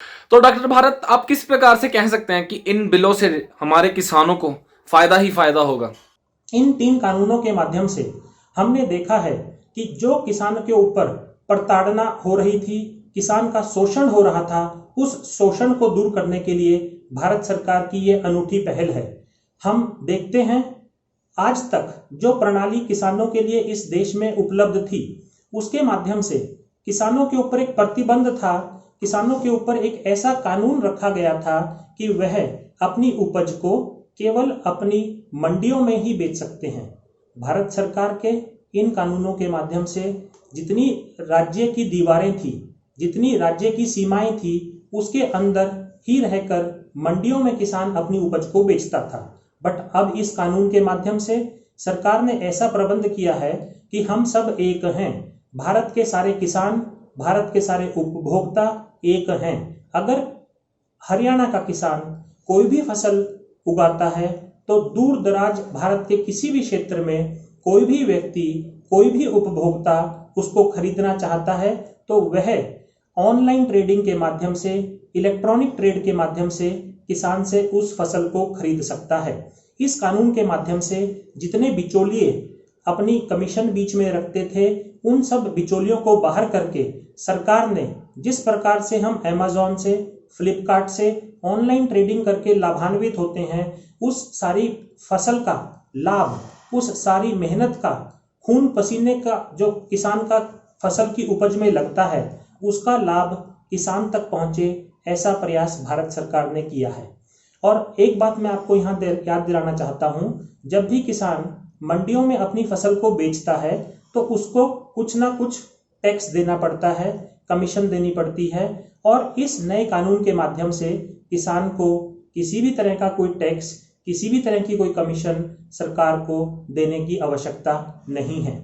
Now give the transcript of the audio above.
तो डॉक्टर भारत, आप किस प्रकार से कह सकते हैं कि इन बिलों से हमारे किसानों को फायदा ही फायदा होगा? इन 3 कानूनों के माध्यम से हमने देखा है कि जो किसान के ऊपर प्रताड़ना हो रही थी, किसान का शोषण हो रहा था, उस शोषण को दूर करने के लिए भारत सरकार की ये अनूठी पहल है। हम देखते हैं आज तक जो प्रणाली किसानों के लिए इस देश में उपलब्ध थी, उसके माध्यम से किसानों के ऊपर एक प्रतिबंध था, किसानों के ऊपर एक ऐसा कानून रखा गया था कि वह अपनी उपज को केवल अपनी मंडियों में ही बेच सकते हैं। भारत सरकार के इन कानूनों के माध्यम से जितनी राज्य की दीवारें थी, जितनी राज्य की सीमाएं थी, उसके अंदर ही रहकर मंडियों में किसान अपनी उपज को बेचता था। बट अब इस कानून के माध्यम से सरकार ने ऐसा प्रबंध किया है कि हम सब एक हैं। भारत के सारे किसान, भारत के सारे उपभोक्ता एक हैं। अगर हरियाणा का किसान कोई भी फसल उगाता है तो दूर दराज भारत के किसी भी क्षेत्र में कोई भी व्यक्ति, कोई भी उपभोक्ता उसको खरीदना चाहता है तो वह ऑनलाइन ट्रेडिंग के माध्यम से, इलेक्ट्रॉनिक ट्रेड के माध्यम से किसान से उस फसल को खरीद सकता है। इस कानून के माध्यम से जितने बिचौलिए अपनी कमीशन बीच में रखते थे, उन सब बिचौलियों को बाहर करके सरकार ने, जिस प्रकार से हम अमेज़न से, फ्लिपकार्ट से ऑनलाइन ट्रेडिंग करके लाभान्वित होते हैं, उस सारी फसल का लाभ, उस सारी मेहनत का, खून पसीने का जो किसान का फसल की उपज में लगता है, उसका लाभ किसान तक पहुंचे, ऐसा प्रयास भारत सरकार ने किया है। और एक बात मैं आपको यहाँ याद दिलाना चाहता हूँ, जब भी किसान मंडियों में अपनी फसल को बेचता है तो उसको कुछ ना कुछ टैक्स देना पड़ता है, कमीशन देनी पड़ती है। और इस नए कानून के माध्यम से किसान को किसी भी तरह का कोई टैक्स, किसी भी तरह की कोई कमीशन सरकार को देने की आवश्यकता नहीं है।